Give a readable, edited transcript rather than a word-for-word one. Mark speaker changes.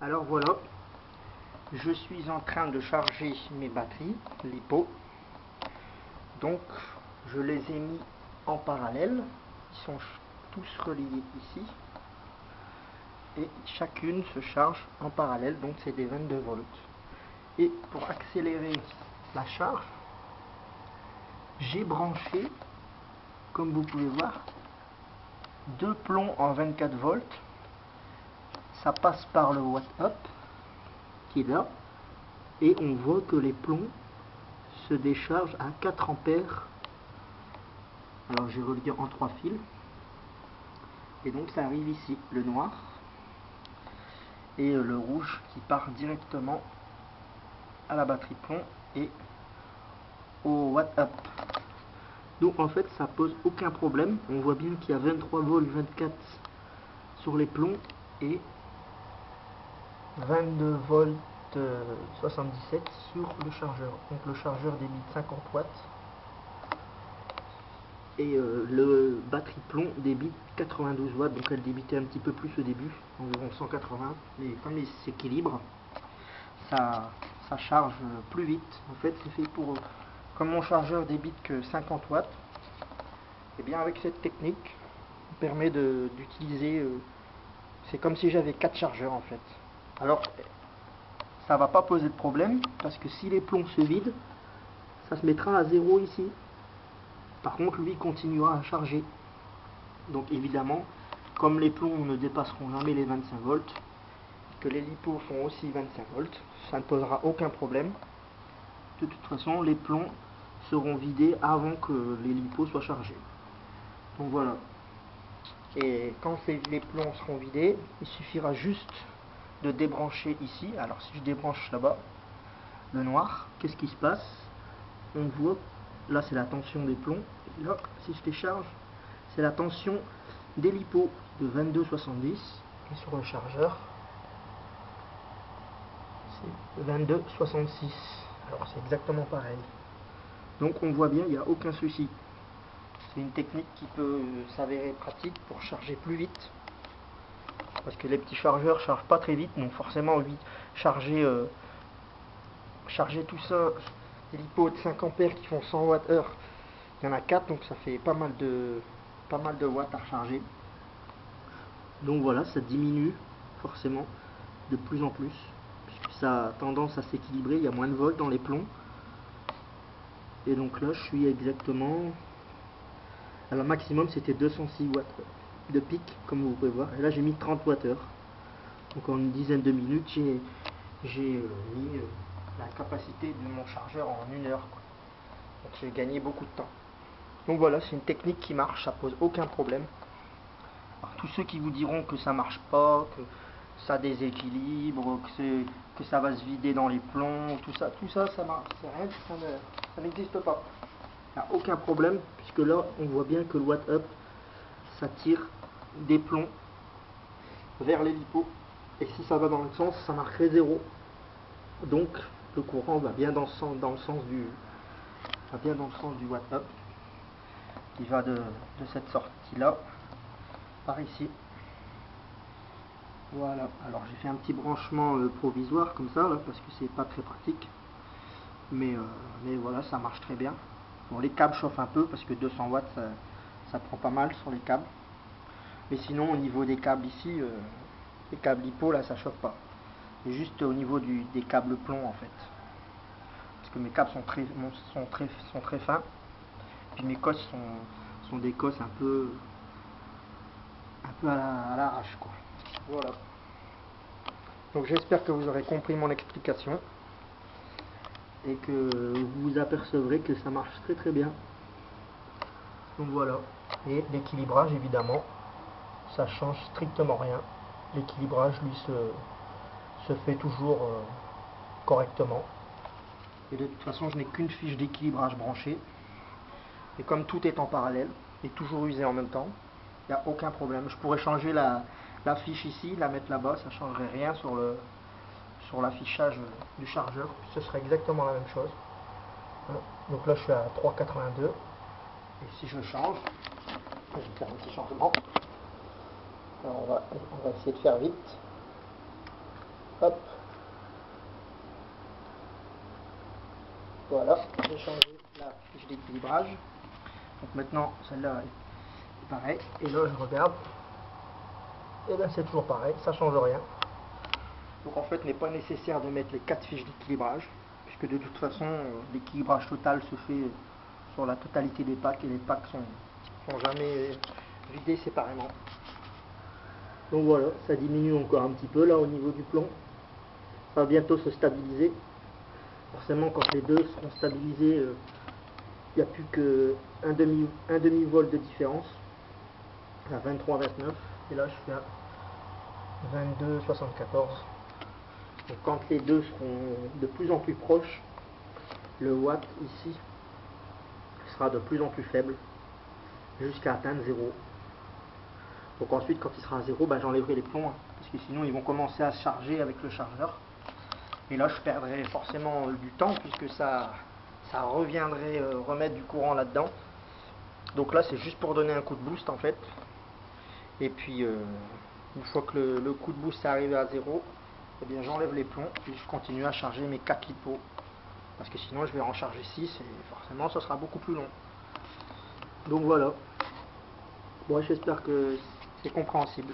Speaker 1: Alors voilà, je suis en train de charger mes batteries LiPo. Donc je les ai mis en parallèle, ils sont tous reliés ici. Et chacune se charge en parallèle, donc c'est des 22 volts. Et pour accélérer la charge, j'ai branché, comme vous pouvez voir, deux plombs en 24 volts. Ça passe par le watt up qui est là, et on voit que les plombs se déchargent à 4 ampères. Alors je vais le dire en 3 fils. Et donc ça arrive ici, le noir et le rouge qui part directement à la batterie plomb et au watt up. Donc en fait ça pose aucun problème. On voit bien qu'il y a 23 volts 24 sur les plombs et 22 volts 77 sur le chargeur. Donc le chargeur débite 50 watts et le batterie plomb débite 92 watts. Donc elle débitait un petit peu plus au début, environ 180, mais comme il s'équilibre, ça charge plus vite. En fait c'est fait pour, comme mon chargeur débite que 50 watts, et bien avec cette technique on permet d'utiliser, c'est comme si j'avais 4 chargeurs en fait. Alors ça va pas poser de problème parce que si les plombs se vident, ça se mettra à 0 ici. Par contre lui continuera à charger. Donc évidemment, comme les plombs ne dépasseront jamais les 25 volts, que les LiPo font aussi 25 volts, ça ne posera aucun problème. De toute façon, les plombs seront vidés avant que les LiPo soient chargés. Donc voilà. Et quand les plombs seront vidés, il suffira juste de débrancher ici. Alors si je débranche là-bas, le noir, qu'est-ce qui se passe? On voit, là c'est la tension des plombs, et là, si je décharge, c'est la tension des LiPo de 22,70, et sur le chargeur, c'est 22,66. Alors c'est exactement pareil. Donc on voit bien, il n'y a aucun souci. C'est une technique qui peut s'avérer pratique pour charger plus vite. Parce que les petits chargeurs ne chargent pas très vite, donc forcément, charger tout ça, des LiPo de 5 ampères qui font 100 Wh, il y en a 4, donc ça fait pas mal de watts à recharger. Donc voilà, ça diminue forcément de plus en plus, puisque ça a tendance à s'équilibrer, il y a moins de volts dans les plombs. Et donc là, je suis exactement... Alors maximum, c'était 206 watts de pic, comme vous pouvez voir. Et là, j'ai mis 30 Wh. Donc en une dizaine de minutes, j'ai mis la capacité de mon chargeur en 1 heure, quoi. Donc j'ai gagné beaucoup de temps. Donc voilà, c'est une technique qui marche, ça pose aucun problème. Alors, tous ceux qui vous diront que ça marche pas, que ça déséquilibre, que ça va se vider dans les plombs, tout ça marche, ça n'existe pas. Il n'y a aucun problème, puisque là on voit bien que le watt up, ça tire des plombs vers les LiPo, et si ça va dans le sens, ça marquerait 0. Donc le courant va bien dans le sens du watt up, qui va de cette sortie là par ici. Voilà, alors j'ai fait un petit branchement provisoire comme ça là, parce que c'est pas très pratique, mais voilà, ça marche très bien. Bon, les câbles chauffent un peu parce que 200 watts ça prend pas mal sur les câbles, mais sinon au niveau des câbles ici, les câbles LiPo là, ça chauffe pas. C'est juste au niveau des câbles plomb en fait, parce que mes câbles sont très fins, puis mes cosses sont des cosses un peu à l'arrache, quoi. Voilà. Donc j'espère que vous aurez compris mon explication et que vous vous apercevrez que ça marche très très bien. Donc voilà. Et l'équilibrage, évidemment, ça change strictement rien. L'équilibrage, lui, se fait toujours correctement. Et de toute façon, je n'ai qu'une fiche d'équilibrage branchée. Et comme tout est en parallèle et toujours usé en même temps, il n'y a aucun problème. Je pourrais changer la fiche ici, la mettre là-bas, ça ne changerait rien sur l'affichage du chargeur. Ce serait exactement la même chose. Donc là, je suis à 3,82. Et si je change, je vais faire un petit changement. Alors on va essayer de faire vite. Hop. Voilà, j'ai changé la fiche d'équilibrage. Donc maintenant, celle-là est pareil. Et là, je regarde. Et bien, c'est toujours pareil, ça change rien. Donc en fait, il n'est pas nécessaire de mettre les 4 fiches d'équilibrage, puisque de toute façon, l'équilibrage total se fait sur la totalité des packs, et les packs sont jamais vidés séparément. Donc voilà, ça diminue encore un petit peu là au niveau du plomb. Ça va bientôt se stabiliser. Forcément, quand les deux seront stabilisés, il n'y a plus qu'un demi-volt de différence à 23,29. Et là, je suis à 22,74. Donc quand les deux seront de plus en plus proches, le watt ici sera de plus en plus faible jusqu'à atteindre 0. Donc ensuite, quand il sera à 0, ben, j'enlèverai les plombs, parce que sinon ils vont commencer à se charger avec le chargeur. Et là, je perdrai forcément du temps, puisque ça reviendrait remettre du courant là-dedans. Donc là, c'est juste pour donner un coup de boost en fait. Et puis, une fois que le coup de boost est arrivé à 0, eh bien j'enlève les plombs et je continue à charger mes 4 litres. Parce que sinon, je vais en charger 6 et forcément, ça sera beaucoup plus long. Donc voilà. Bon, j'espère que c'est compréhensible.